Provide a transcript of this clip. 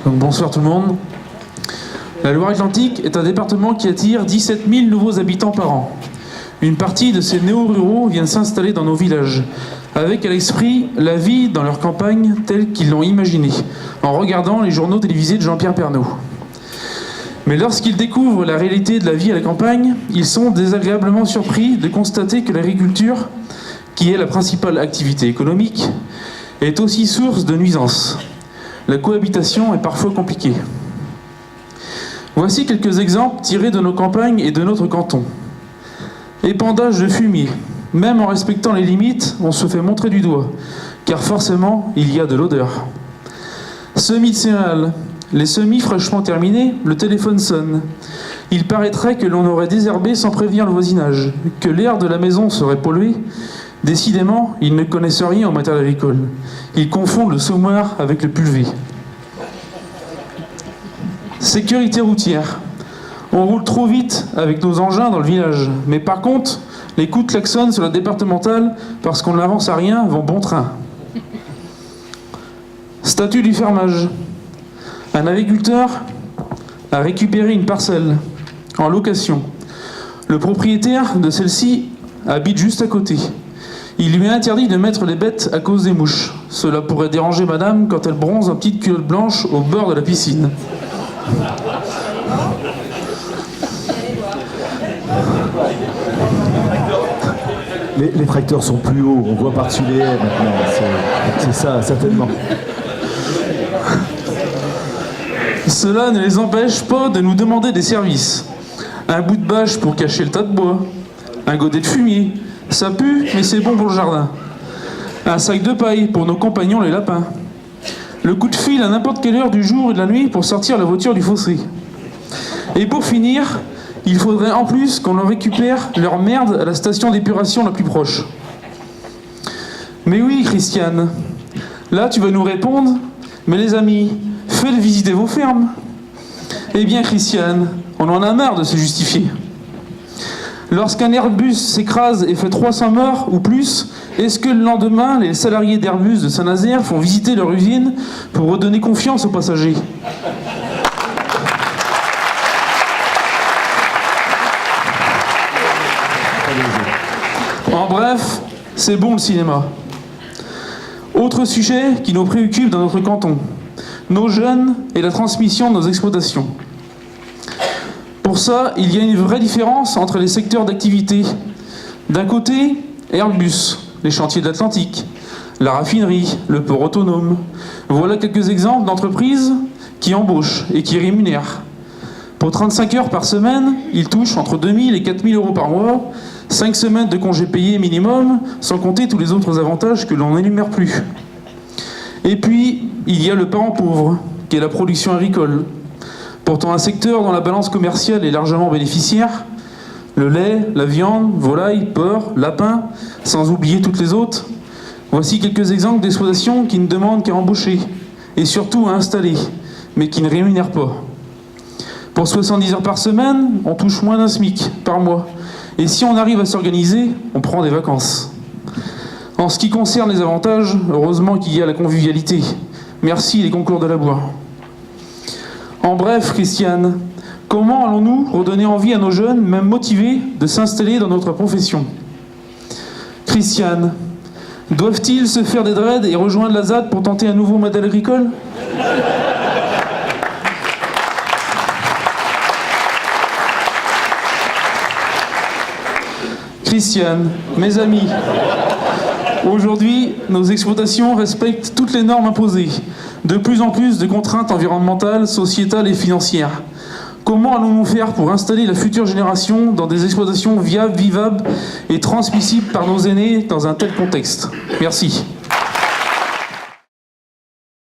Donc bonsoir tout le monde. La Loire-Atlantique est un département qui attire 17 000 nouveaux habitants par an. Une partie de ces néo-ruraux viennent s'installer dans nos villages, avec à l'esprit la vie dans leur campagne telle qu'ils l'ont imaginée, en regardant les journaux télévisés de Jean-Pierre Pernaut. Mais lorsqu'ils découvrent la réalité de la vie à la campagne, ils sont désagréablement surpris de constater que l'agriculture, qui est la principale activité économique, est aussi source de nuisances. La cohabitation est parfois compliquée. Voici quelques exemples tirés de nos campagnes et de notre canton. Épandage de fumier. Même en respectant les limites, on se fait montrer du doigt, car forcément, il y a de l'odeur. Semis de céréales. Les semis fraîchement terminés, le téléphone sonne. Il paraîtrait que l'on aurait désherbé sans prévenir le voisinage, que l'air de la maison serait pollué. Décidément, ils ne connaissent rien en matière agricole. Ils confondent le semoir avec le pulvé. Sécurité routière. On roule trop vite avec nos engins dans le village. Mais par contre, les coups de klaxon sur la départementale, parce qu'on n'avance à rien, vont bon train. Statut du fermage. Un agriculteur a récupéré une parcelle en location. Le propriétaire de celle-ci habite juste à côté. Il lui est interdit de mettre les bêtes à cause des mouches. Cela pourrait déranger madame quand elle bronze en petite culotte blanche au bord de la piscine. Les tracteurs sont plus hauts, on voit par-dessus les haies maintenant, c'est ça, certainement. Cela ne les empêche pas de nous demander des services. Un bout de bâche pour cacher le tas de bois, un godet de fumier, ça pue mais c'est bon pour le jardin. Un sac de paille pour nos compagnons les lapins. Le coup de fil à n'importe quelle heure du jour et de la nuit pour sortir la voiture du fossé. Et pour finir, il faudrait en plus qu'on leur récupère leur merde à la station d'épuration la plus proche. Mais oui, Christiane, là tu vas nous répondre, mais les amis, faites visiter vos fermes. Eh bien, Christiane, on en a marre de se justifier. Lorsqu'un Airbus s'écrase et fait 300 morts ou plus, est-ce que le lendemain, les salariés d'Airbus de Saint-Nazaire font visiter leur usine pour redonner confiance aux passagers ? En bref, c'est bon le cinéma. Autre sujet qui nous préoccupe dans notre canton, nos jeunes et la transmission de nos exploitations. Pour ça, il y a une vraie différence entre les secteurs d'activité. D'un côté, Airbus, les chantiers de l'Atlantique, la raffinerie, le port autonome. Voilà quelques exemples d'entreprises qui embauchent et qui rémunèrent. Pour 35 heures par semaine, ils touchent entre 2 000 et 4 000 euros par mois, 5 semaines de congés payés minimum, sans compter tous les autres avantages que l'on n'énumère plus. Et puis, il y a le parent pauvre, qui est la production agricole. Pourtant un secteur dont la balance commerciale est largement bénéficiaire. Le lait, la viande, volaille, porc, lapin, sans oublier toutes les autres. Voici quelques exemples d'exploitations qui ne demandent qu'à embaucher, et surtout à installer, mais qui ne rémunèrent pas. Pour 70 heures par semaine, on touche moins d'un SMIC par mois. Et si on arrive à s'organiser, on prend des vacances. En ce qui concerne les avantages, heureusement qu'il y a la convivialité. Merci les concours de labour. En bref, Christiane, comment allons-nous redonner envie à nos jeunes, même motivés, de s'installer dans notre profession ? Christiane, doivent-ils se faire des dreads et rejoindre la ZAD pour tenter un nouveau modèle agricole ? Christiane, mes amis, aujourd'hui, nos exploitations respectent toutes les normes imposées. De plus en plus de contraintes environnementales, sociétales et financières. Comment allons-nous faire pour installer la future génération dans des exploitations viables, vivables et transmissibles par nos aînés dans un tel contexte ? Merci.